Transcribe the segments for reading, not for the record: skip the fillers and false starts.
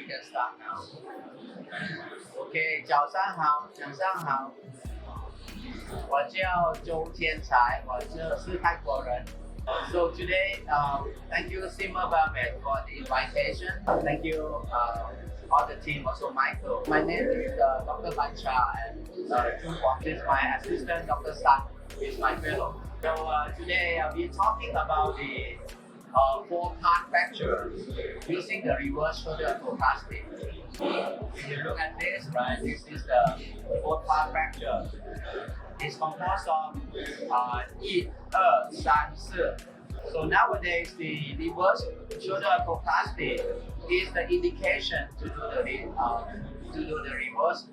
can start now. Okay, 早上好，早上好。我叫周天才，我是泰国人。So today, thank you Simmer Barmet for the invitation. Thank you all the team, also Michael. My name is Dr. Bancha and Chernchujit is my assistant. Dr. San is my fellow. So today we're talking about the four-part fracture using the reverse shoulder arthroplasty. If you look at this, right, this is the four-part fracture. It's composed of 1, 2, 3, 4. So nowadays, the reverse shoulder arthroplasty is the indication to do the reverse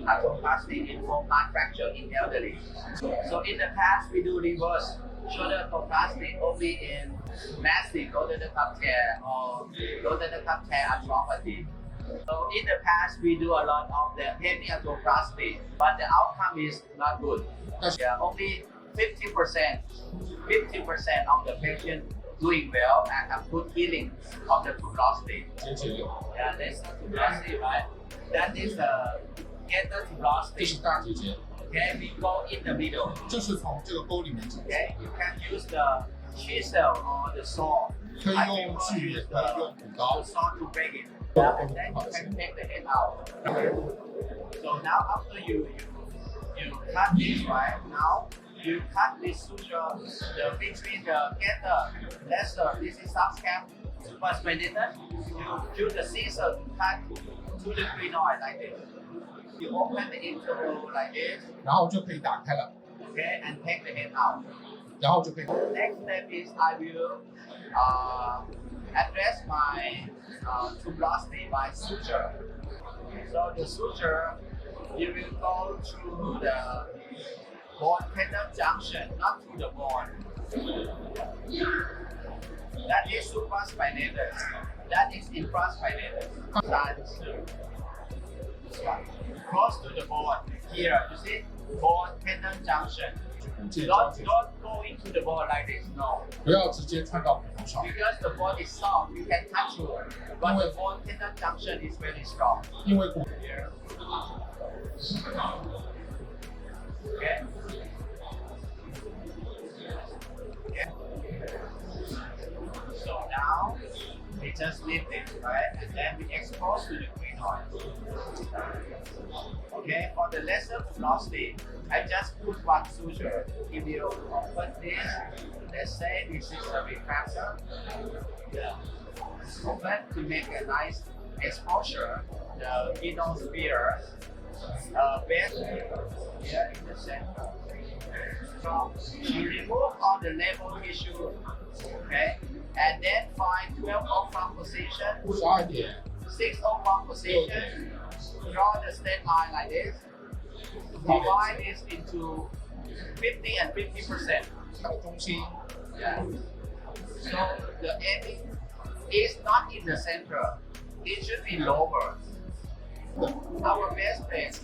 arthroplasty in four-part fracture in elderly. So in the past, we do reverse shoulder arthroplasty only in massive rotator cuff tear or rotator cuff tear arthropathy. So in the past, we do a lot of the heavy arthroplasty, but the outcome is not good. Yeah, only 50% of the patient doing well and have good healing of the tuberosity. Yeah, that's the tuberosity, right? That is the gator 这是 tuberosity. 大结节， Okay, we go in the middle. 就是从这个沟里面进去， Okay, you can use the chisel or the saw. 可以 I 用 prefer 锯，也 use 可以 the 用补刀 saw to break it. Yeah, and then you can take the head out. So now after you cut this, right? Now you cut this suture between the gator, lesser, this is subscap, superspinatus. You use the scissor to cut to the crinoid like this. You open the interval like this, 然后就可以打开了， okay, and take the head out. 然后就可以。 Next step is I will address my tuberosity by suture. So the suture, you will go through the bone tendon junction, not through the bone. That is supraspinatus. That is infraspinatus. Close to the bone. Here, you see, bone tendon junction. 骨界 Don't go into the bone like this, no. 不要直接穿到骨头上， Because the bone is soft, you can touch it. But the bone tendon junction is very strong. 因为骨 Here. Okay. Okay. So now we just lift it, right? And then we expose to the crinoid. Okay, for the lesser velocity, I just put one suture. If you open this, let's say this is a retractor. Yeah. Open to make a nice exposure. The needle spear bed here in the center. So you remove all the label tissue, okay, and then find 12-01 position, 12点 6-01 position. Draw the straight line like this. Divide this into 50 and 50%. 它的中心 Yeah. So the aiming is not in the center. It should be lower. Our base plate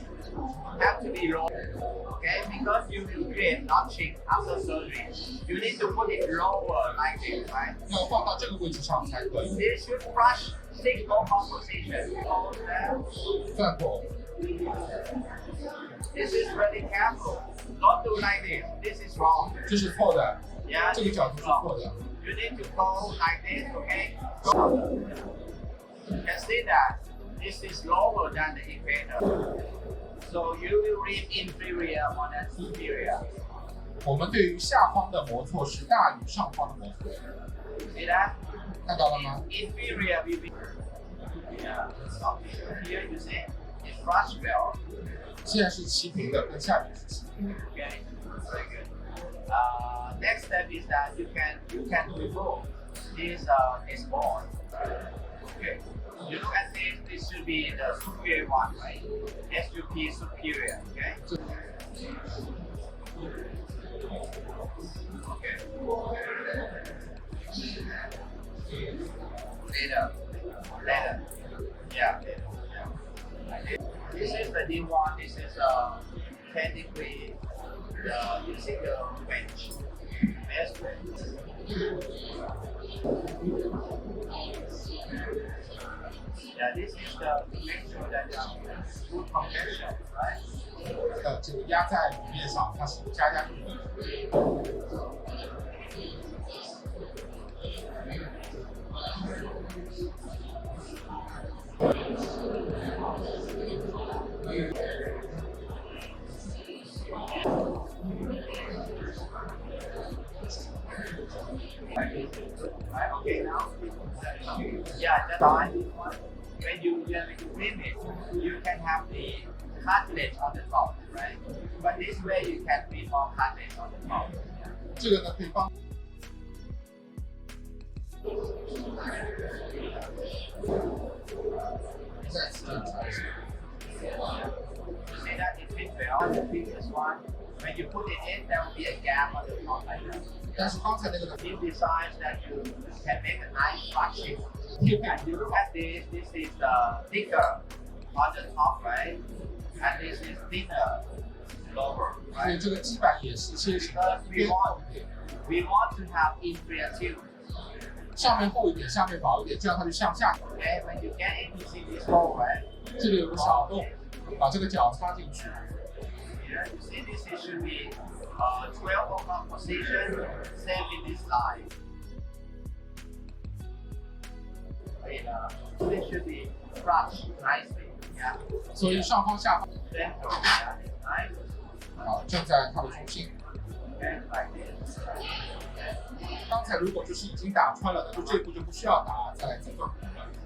have to be low, okay? Because you will create notching after surgery. You need to put it lower like this, right? 要放到这个位置上才可以。 This should brush 6-01 position. Hold there. 饭后 This is really careful. Don't do like this. This is wrong. 这是错的， Yeah, 这个 this 角 is 度是错 wrong. 的。 You need to go like this, okay? You can see that this is lower than the equator. So you will read inferior more than superior. 我们对于下方的磨错是大于上方的磨错， See that? 看到了吗？ Inferior will be. Yeah. Up here you see it's flush well. 现在是齐平的，跟下面是齐平的。 Okay. Very good. Next step is that you can remove this bone. Okay. You look at this. This should be the superior one, right? SUP superior. Okay. Okay. Later. Yeah. This is the new one. This is technically using the bench. Best bench. Yeah, this is the to make sure that you have good compression, right? 这个压在里面上，它是加压力的。Right, okay, now, yeah, that's fine. When you clean it, you can have the cartilage on the top, right? But this way you can be more cartilage on the top. 这个呢可以帮。再次检查一下。You see that it fits well. The previous one, when you put it in, there will be a gap on the top like that. 但是刚才那个呢， New designs that you can make a nice flat shape. 贴片 And you look at this, this is thicker on the top, right? And this is thinner lower, 所以 right? 这个基板也是切成的边厚一点， We want to have inferior tube. 上面厚一点，下面薄一点，这样它就向下。 Okay, when you get in, you see this hole, right? 这里有个小洞，把这个脚插进去。 Here, you see this it should be 12 o'clock position, same in this line. And, this should be crushed nicely, yeah. 所以上方下方 Central, yeah, nice. 正在它的中心。 Okay, like this. 刚才如果就是已经打穿了的，就这一步就不需要打，再来再做。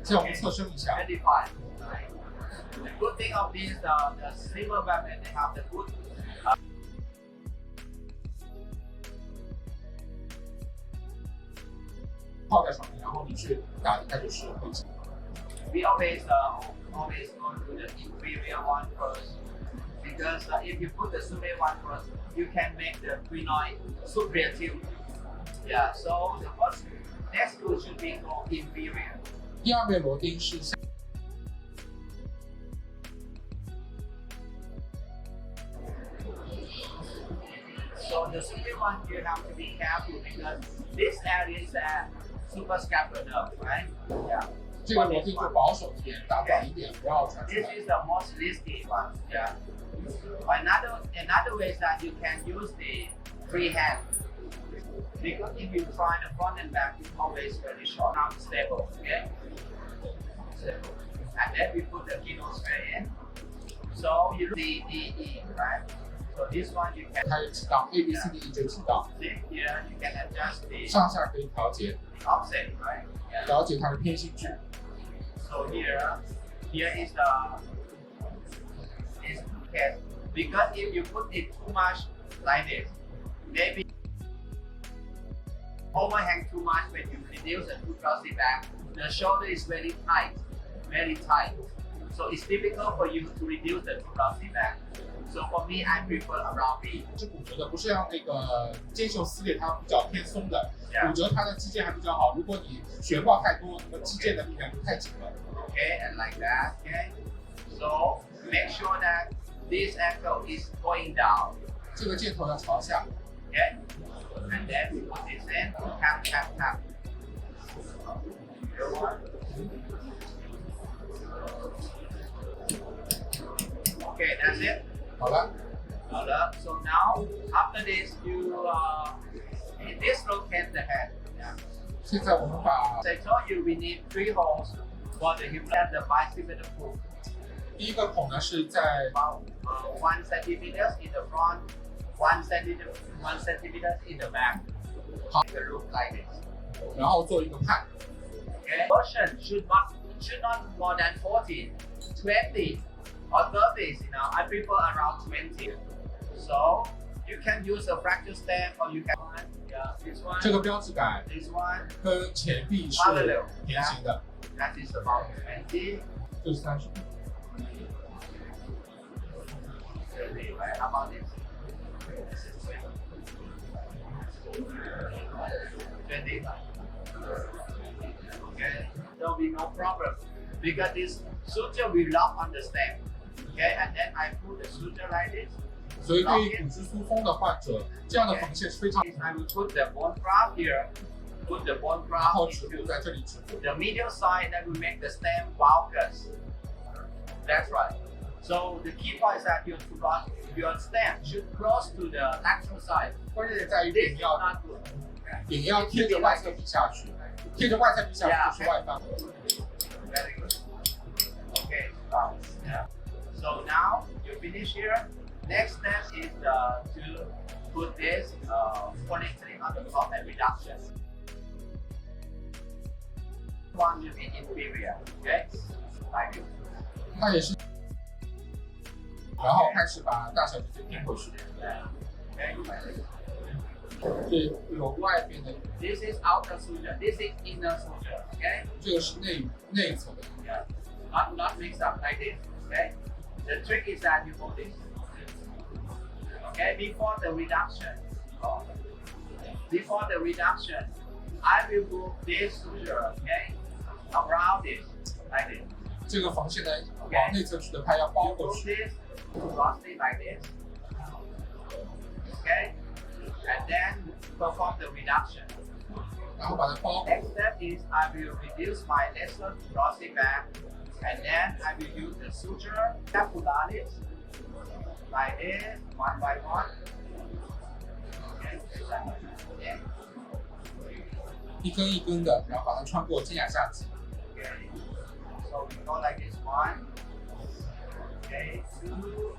现在我们侧身一下， 25. Right. The good thing of this, the silver weapon, they have the good. 靠在上面，然后你去打，应该就是会进。 We always go to the inferior one first, because if you put the superior one first, you can make the crinoid superior tube. Yeah. So the first next tool should be called inferior. 第二枚螺钉是下。 So the superior one you have to be careful because this area is a suprascapular nerve, right? Yeah. 这个螺钉就保守一点，打短一点，不要传出 This 来。 is the most risky one. Yeah. Another way is that you can use the free hand. Because if you try the front and back, it's always very short. Now it's stable, okay? Stable. And then we put the keynote straight in. So you look D, right? So this one you can 它有几档 A B C D E 这几档， see here. You can adjust the 上下可以调节， offset, right? Yeah. 了解它的偏心距。 So here is the case. Because if you put it too much like this, maybe overhang too much when you reduce the two glossy back. The shoulder is very tight, very tight. So it's difficult for you to reduce the two glossy back. So for me, I prefer around B. 是骨折的，不是像那个肩袖撕裂，它比较偏松的。 Yeah. 骨折它的肌腱还比较好，如果你悬挂太多，那么肌腱的力量就太紧了。 Okay, and like that. Okay. So make sure that this ankle is going down. 这个箭头要朝下， Okay. And then we put this in. Tap, tap, tap. Okay, that's it. 好了， So now, after this, you dislocate the head. Yeah. 现在我们把 As I told you, we need 3 holes for the humerus and the bicipital foot. 第一个孔呢是在 About 1 centimeter in the front, 1 centimeter in the back. It will look like this. 然后做一个判， Okay. Portion should not more than 40, 20, or 30. You know, I prefer around 20. So you can use a fracture stem, or you can this one, 这个标志杆 this one. 跟前臂是平行的， That is about 20. 这是30。 Right? How about this? This is 20. Okay, there will be no problem because this suture will lock on the stem. Okay, and then I put the suture like this. 所以对于骨质疏松的患者，这样的缝线是非常。 I will put the bone graft here, put the bone 然后 graft 植入 into 在这里植入。 the medial side that will make the stem bulbous. That's right. So the key point is that your stem should close to the lateral side. 关键点在于 This 柄 is 要 not good. 柄要贴着外侧壁下去，贴着外侧壁下去就是外翻。 Very good. Okay, stop. Yeah. So now you finish here. Next step is to put this connecting on the top and reduction. One will be inferior. Okay, like this. 它也是，然后开始把大小直接拼回去。 Okay, like this. 对，有外边的， This is outer suture. This is inner suture. Okay. 这个是内侧的。 Yeah. Not mixed up like this. Okay. The trick is that you hold this. Okay. Before the reduction. Before the reduction, I will move this suture. Okay. Around it like this. 这个缝线呢，往内侧去的，它要包 You 过 move 去。 this, cross it like this. Okay. And then perform the reduction. 然后把它包。 Next step is I will reduce my lesson, cross it back, and then I will use the suture capsularis like this, one by one. Okay. Okay. 一根一根的，然后把它穿过肩胛下棘。 Okay. So we go like this, one. Okay, two.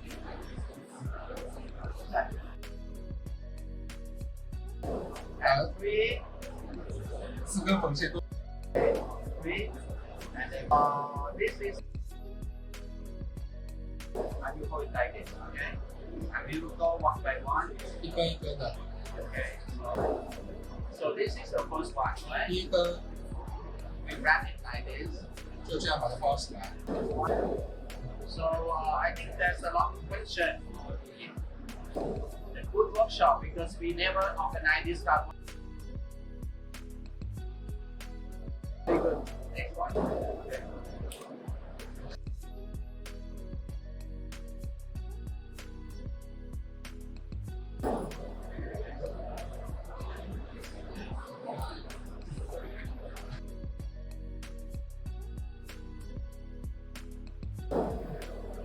And three. 四根缝线都。 Three. And then this is. And you hold it like this, okay? And we will go one by one. 一根一根的， Okay. So this is the first one, right? 第一根 We wrap it like this. 就这样把它包起来。 So I think there's a lot of question in the good workshop because we never organize this stuff. Very good. Next one. Okay.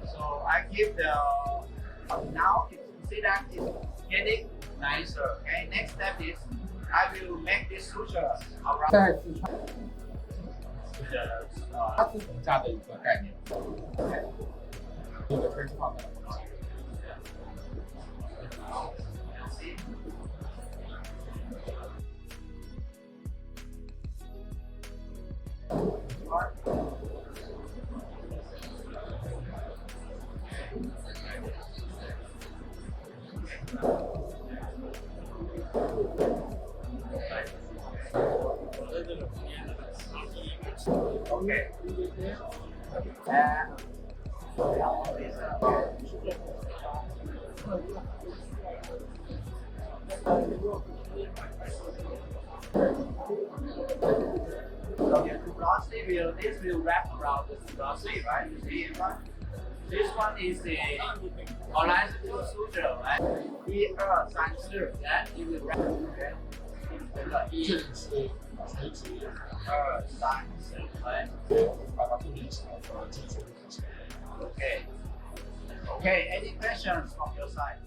So I give the now you see that it's getting nicer. Okay. Next step is I will make this suture around 再次穿 the 八字缝架的一个概念。有的可以放在。 see. Okay. So your tuberosity will this will wrap around the tuberosity, right? You see it, right? This one is the horizontal suture, right? 1、2、3、4, then it will wrap. Okay. 这个这1、里是垂直， 2、3、4, right? 把它固定起来，把它进去。 Okay. Okay. Any questions from your side?